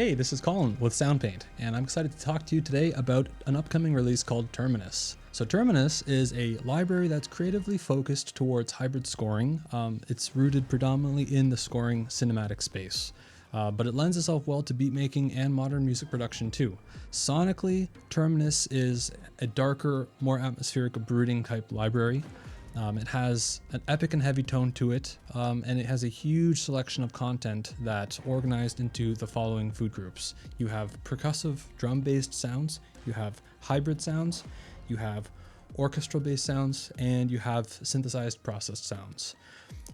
Hey, this is Colin with Soundpaint, and I'm excited to talk to you today about an upcoming release called Terminus. So Terminus is a library that's creatively focused towards hybrid scoring. It's rooted predominantly in the scoring cinematic space, but it lends itself well to beat making and modern music production too. Sonically, Terminus is a darker, more atmospheric, brooding type library. It has an epic and heavy tone to it, and it has a huge selection of content that's organized into the following food groups. You have percussive drum-based sounds, you have hybrid sounds, you have orchestral-based sounds, and you have synthesized processed sounds.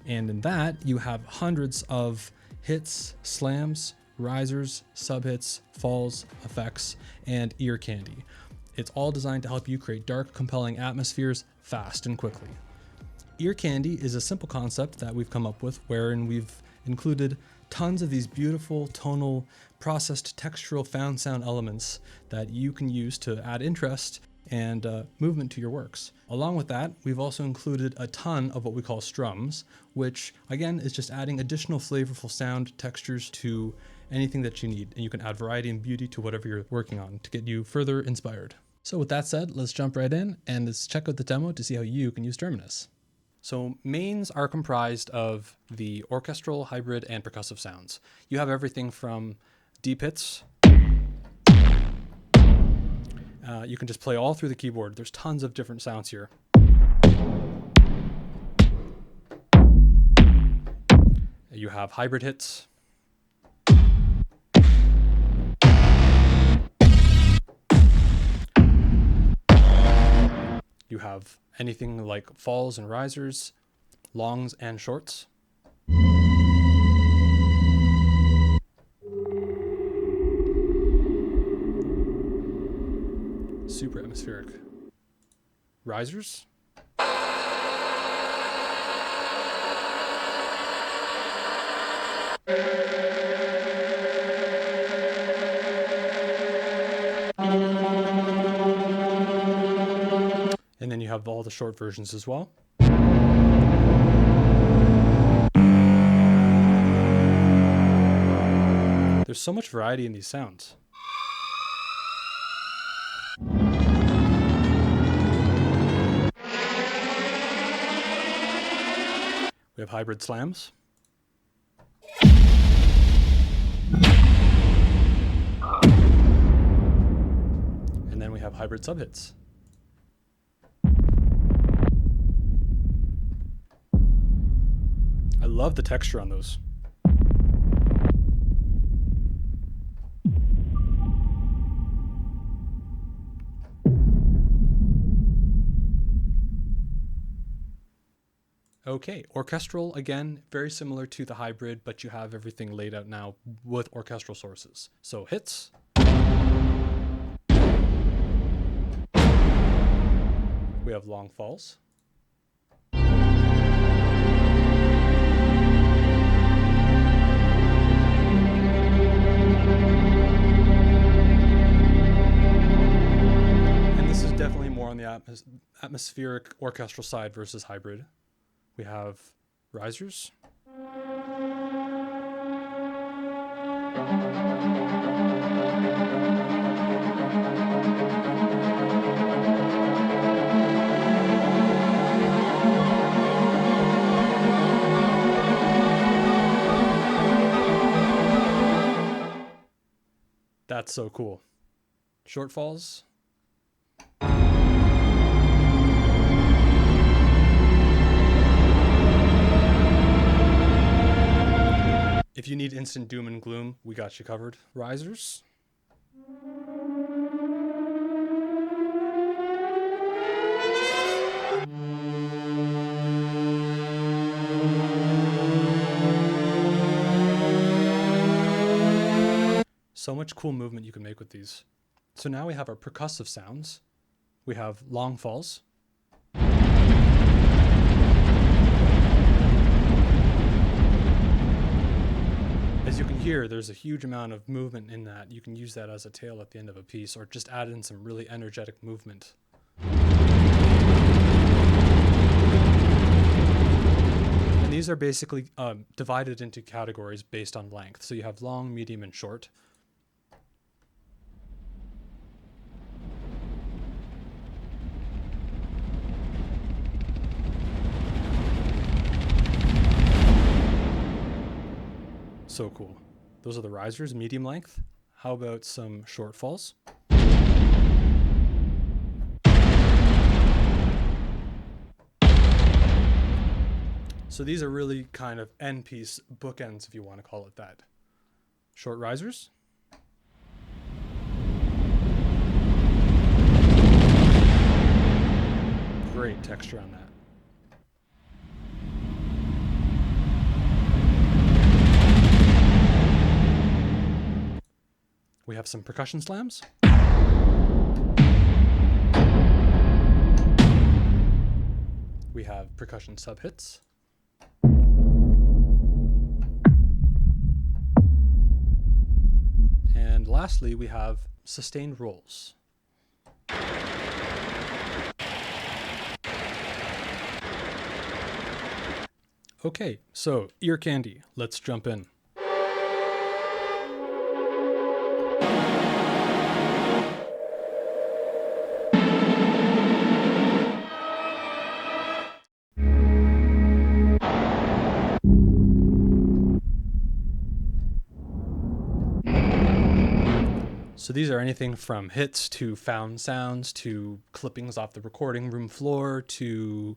And in that, you have hundreds of hits, slams, risers, subhits, falls, effects, and ear candy. It's all designed to help you create dark, compelling atmospheres fast and quickly. Ear candy is a simple concept that we've come up with wherein we've included tons of these beautiful tonal, processed textural found sound elements that you can use to add interest and movement to your works. Along with that, we've also included a ton of what we call strums, which again is just adding additional flavorful sound textures to anything that you need. And you can add variety and beauty to whatever you're working on to get you further inspired. So with that said, let's jump right in and let's check out the demo to see how you can use Terminus. So mains are comprised of the orchestral, hybrid, and percussive sounds. You have everything from deep hits. You can just play all through the keyboard. There's tons of different sounds here. You have hybrid hits. You have anything like falls and risers, longs and shorts. Super atmospheric. Risers. And then you have all the short versions as well. There's so much variety in these sounds. We have hybrid slams. And then we have hybrid subhits. I love the texture on those. Okay, orchestral, again, very similar to the hybrid, but you have everything laid out now with orchestral sources. So hits. We have long falls. And this is definitely more on the atmospheric orchestral side versus hybrid. We have risers. That's so cool. Shortfalls. If you need instant doom and gloom, we got you covered. Risers. So much cool movement you can make with these. So now we have our percussive sounds. We have long falls. As you can hear, there's a huge amount of movement in that. You can use that as a tail at the end of a piece or just add in some really energetic movement. And these are basically divided into categories based on length. So you have long, medium, and short. So cool. Those are the risers, medium length. How about some shortfalls? So these are really kind of end piece bookends, if you want to call it that. Short risers. Great texture on that. We have some percussion slams. We have percussion sub-hits. And lastly, we have sustained rolls. Okay, so ear candy, let's jump in. So these are anything from hits to found sounds to clippings off the recording room floor to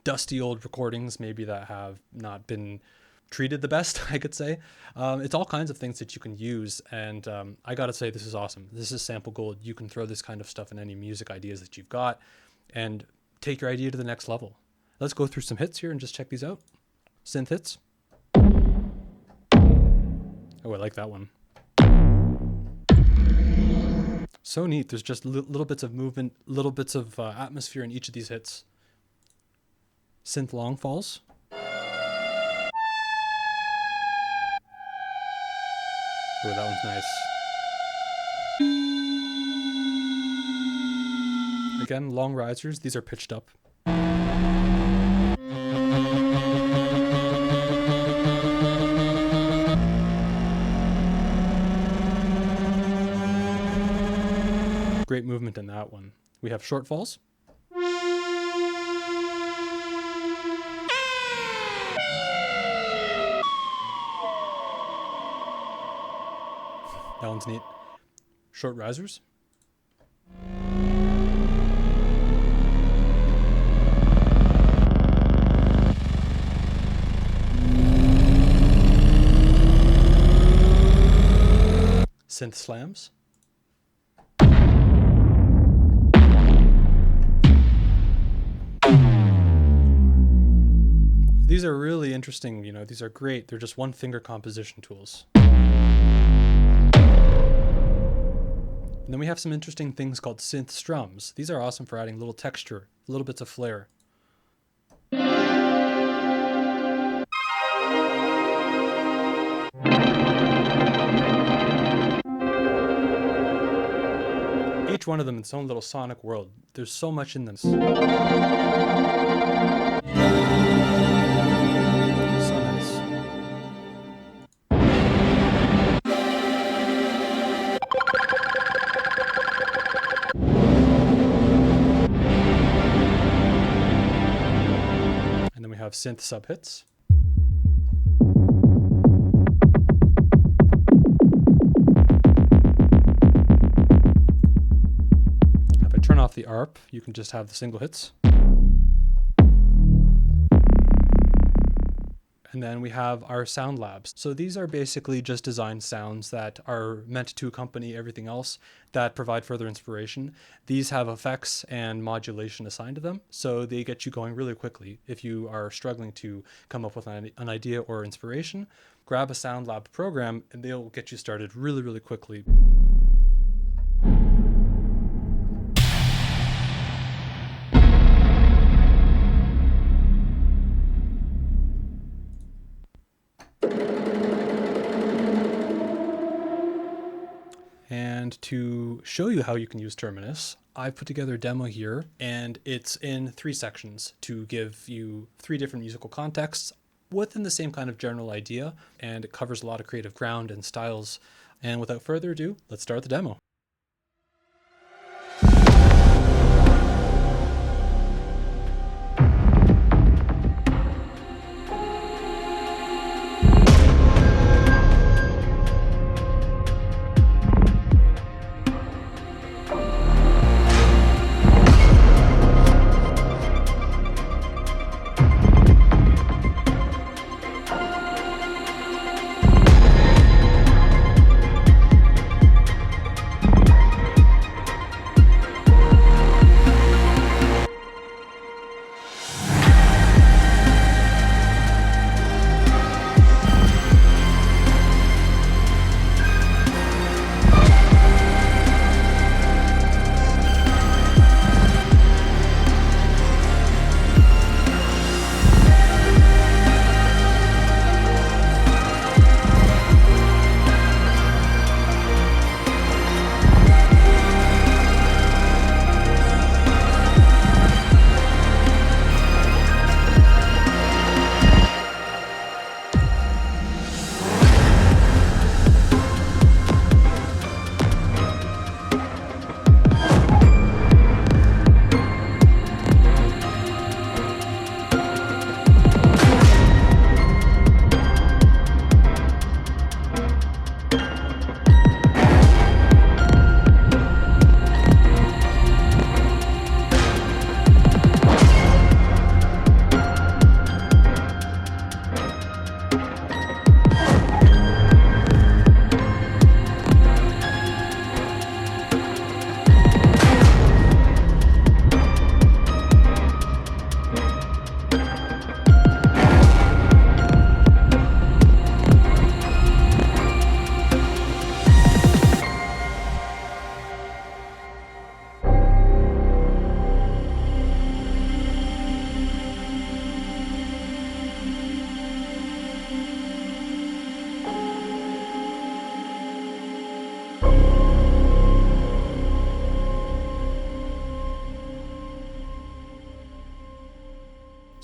dusty old recordings, maybe that have not been treated the best, I could say. It's all kinds of things that you can use. And I got to say, this is awesome. This is sample gold. You can throw this kind of stuff in any music ideas that you've got and take your idea to the next level. Let's go through some hits here and just check these out. Synth hits. Oh, I like that one. So neat. There's just little bits of movement, little bits of atmosphere in each of these hits. Synth long falls. Oh, that one's nice. Again, long risers. These are pitched up. Great movement in that one. We have short falls. That one's neat. Short risers. Synth slams. These are really interesting, you know, these are great. They're just one finger composition tools. And then we have some interesting things called synth strums. These are awesome for adding little texture, little bits of flair. Each one of them in its own little sonic world. There's so much in them. So nice. And then we have synth subhits. If I turn off the ARP, you can just have the single hits. And then we have our sound labs. So these are basically just designed sounds that are meant to accompany everything else that provide further inspiration. These have effects and modulation assigned to them, so they get you going really quickly. If you are struggling to come up with an idea or inspiration, grab a Soundlab program and they'll get you started really, really quickly. And to show you how you can use Terminus, I've put together a demo here, and it's in 3 sections to give you 3 different musical contexts within the same kind of general idea, and it covers a lot of creative ground and styles. And without further ado, let's start the demo.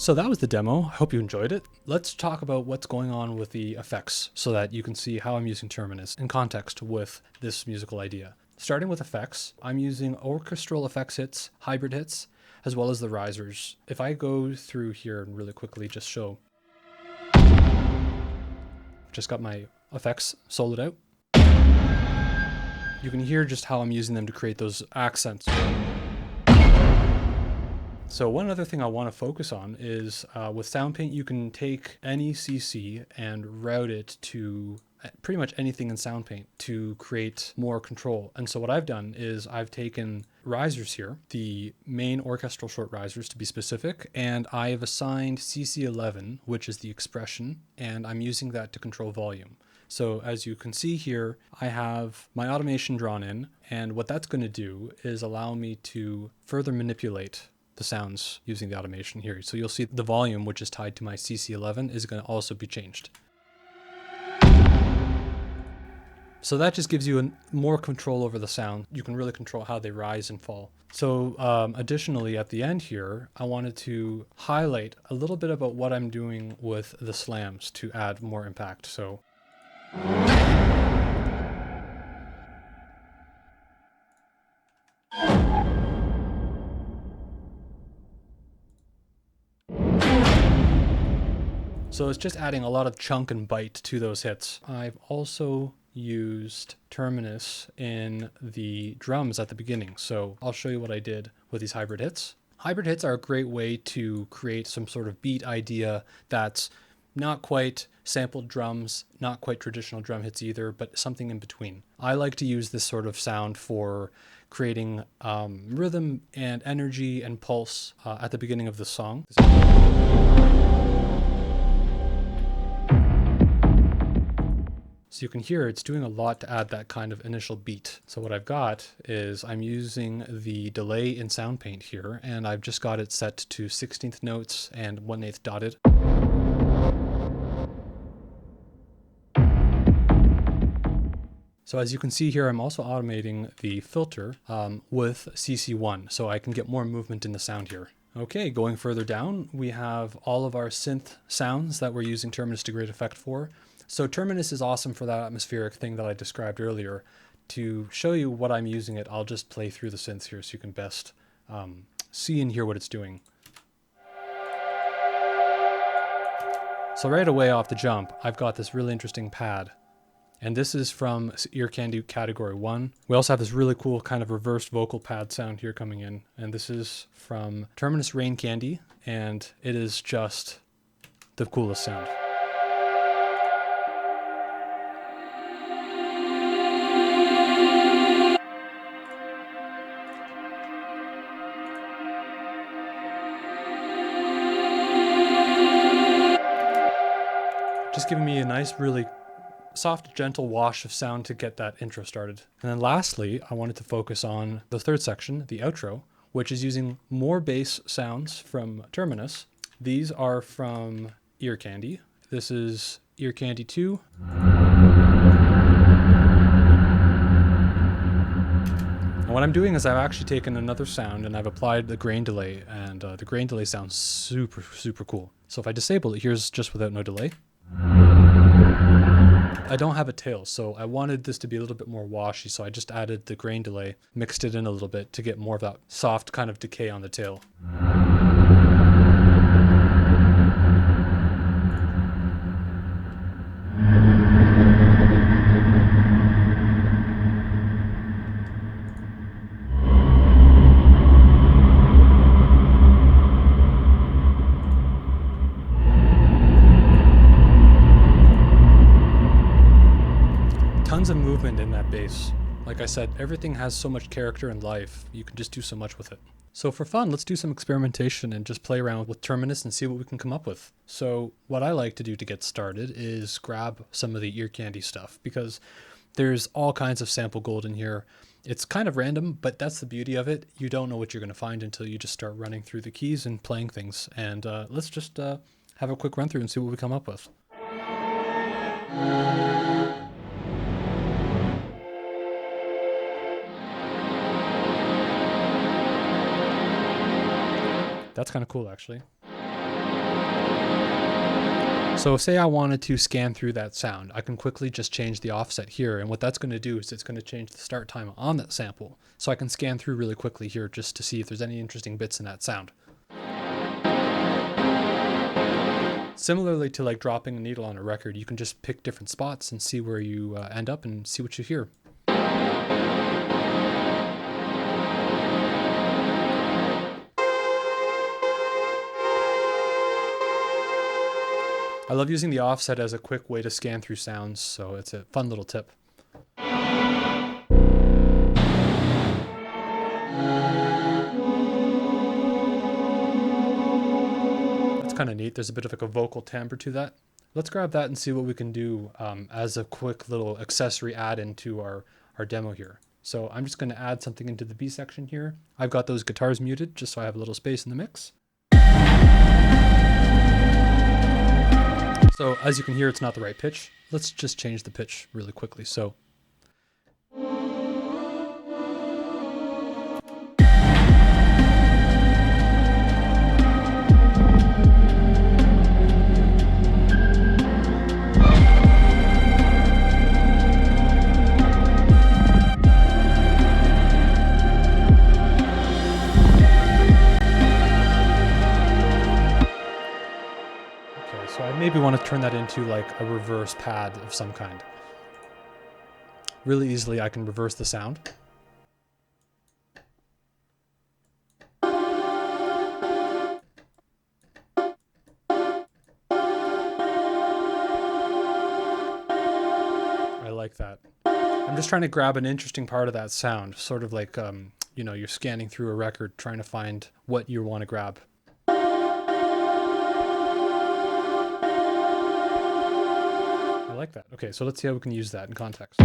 So that was the demo. I hope you enjoyed it. Let's talk about what's going on with the effects so that you can see how I'm using Terminus in context with this musical idea. Starting with effects, I'm using orchestral effects hits, hybrid hits, as well as the risers. If I go through here and really quickly just show, just got my effects soloed out. You can hear just how I'm using them to create those accents. So one other thing I want to focus on is with Soundpaint, you can take any CC and route it to pretty much anything in Soundpaint to create more control. And so what I've done is I've taken risers here, the main orchestral short risers to be specific, and I have assigned CC11, which is the expression, and I'm using that to control volume. So as you can see here, I have my automation drawn in, and what that's going to do is allow me to further manipulate the sounds using the automation here. So you'll see the volume, which is tied to my CC11, is going to also be changed. So that just gives you more control over the sound. You can really control how they rise and fall. So additionally, at the end here, I wanted to highlight a little bit about what I'm doing with the slams to add more impact. So it's just adding a lot of chunk and bite to those hits. I've also used Terminus in the drums at the beginning. So I'll show you what I did with these hybrid hits. Hybrid hits are a great way to create some sort of beat idea that's not quite sampled drums, not quite traditional drum hits either, but something in between. I like to use this sort of sound for creating rhythm and energy and pulse at the beginning of the song. So you can hear it's doing a lot to add that kind of initial beat. So what I've got is I'm using the delay in Soundpaint here, and I've just got it set to 16th notes and 1/8 dotted. So as you can see here, I'm also automating the filter with CC1, so I can get more movement in the sound here. Okay, going further down, we have all of our synth sounds that we're using Terminus to great effect for. So Terminus is awesome for that atmospheric thing that I described earlier. To show you what I'm using it, I'll just play through the synths here so you can best see and hear what it's doing. So right away off the jump, I've got this really interesting pad. And this is from Ear Candy Category 1. We also have this really cool kind of reversed vocal pad sound here coming in. And this is from Terminus Rain Candy, and it is just the coolest sound. Just giving me a nice, really soft, gentle wash of sound to get that intro started. And then lastly, I wanted to focus on the third section, the outro, which is using more bass sounds from Terminus. These are from Ear Candy. This is Ear Candy 2. And what I'm doing is I've actually taken another sound and I've applied the grain delay, and the grain delay sounds super, super cool. So if I disable it, here's just without no delay. I don't have a tail, so I wanted this to be a little bit more washy, so I just added the grain delay, mixed it in a little bit to get more of that soft kind of decay on the tail. Tons of movement in that bass. Like I said, everything has so much character and life. You can just do so much with it. So for fun, let's do some experimentation and just play around with Terminus and see what we can come up with. So what I like to do to get started is grab some of the Ear Candy stuff, because there's all kinds of sample gold in here. It's kind of random, but that's the beauty of it. You don't know what you're going to find until you just start running through the keys and playing things. And let's just have a quick run through and see what we come up with. That's kind of cool, actually. So say I wanted to scan through that sound, I can quickly just change the offset here, and what that's going to do is it's going to change the start time on that sample. So I can scan through really quickly here just to see if there's any interesting bits in that sound. Similarly to like dropping a needle on a record, you can just pick different spots and see where you end up and see what you hear. I love using the offset as a quick way to scan through sounds, so it's a fun little tip. That's kind of neat. There's a bit of like a vocal timbre to that. Let's grab that and see what we can do as a quick little accessory add-in to our demo here. So I'm just going to add something into the B section here. I've got those guitars muted just so I have a little space in the mix. So as you can hear, it's not the right pitch. Let's just change the pitch really quickly. So So I maybe want to turn that into like a reverse pad of some kind. Really easily I can reverse the sound. I like that. I'm just trying to grab an interesting part of that sound, sort of like, you know, you're scanning through a record trying to find what you want to grab. I like that. Okay, so let's see how we can use that in context.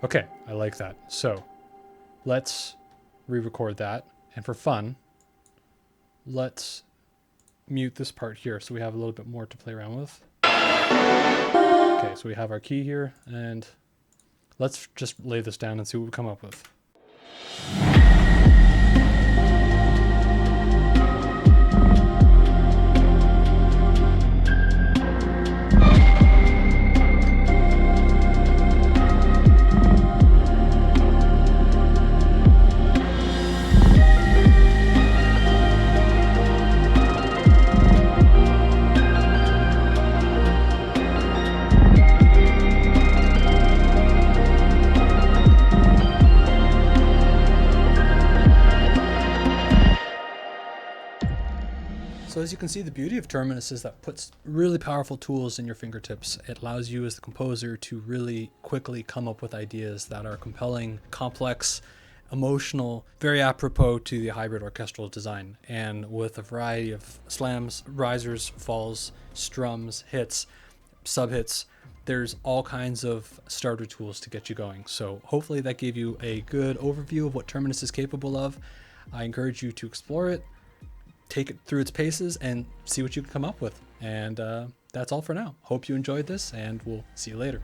Okay, I like that. So let's re-record that. And for fun, let's mute this part here so we have a little bit more to play around with. Okay, so we have our key here, and let's just lay this down and see what we come up with. So as you can see, the beauty of Terminus is that it puts really powerful tools in your fingertips. It allows you as the composer to really quickly come up with ideas that are compelling, complex, emotional, very apropos to the hybrid orchestral design. And with a variety of slams, risers, falls, strums, hits, sub-hits, there's all kinds of starter tools to get you going. So hopefully that gave you a good overview of what Terminus is capable of. I encourage you to explore it, take it through its paces, and see what you can come up with. And that's all for now. Hope you enjoyed this, and we'll see you later.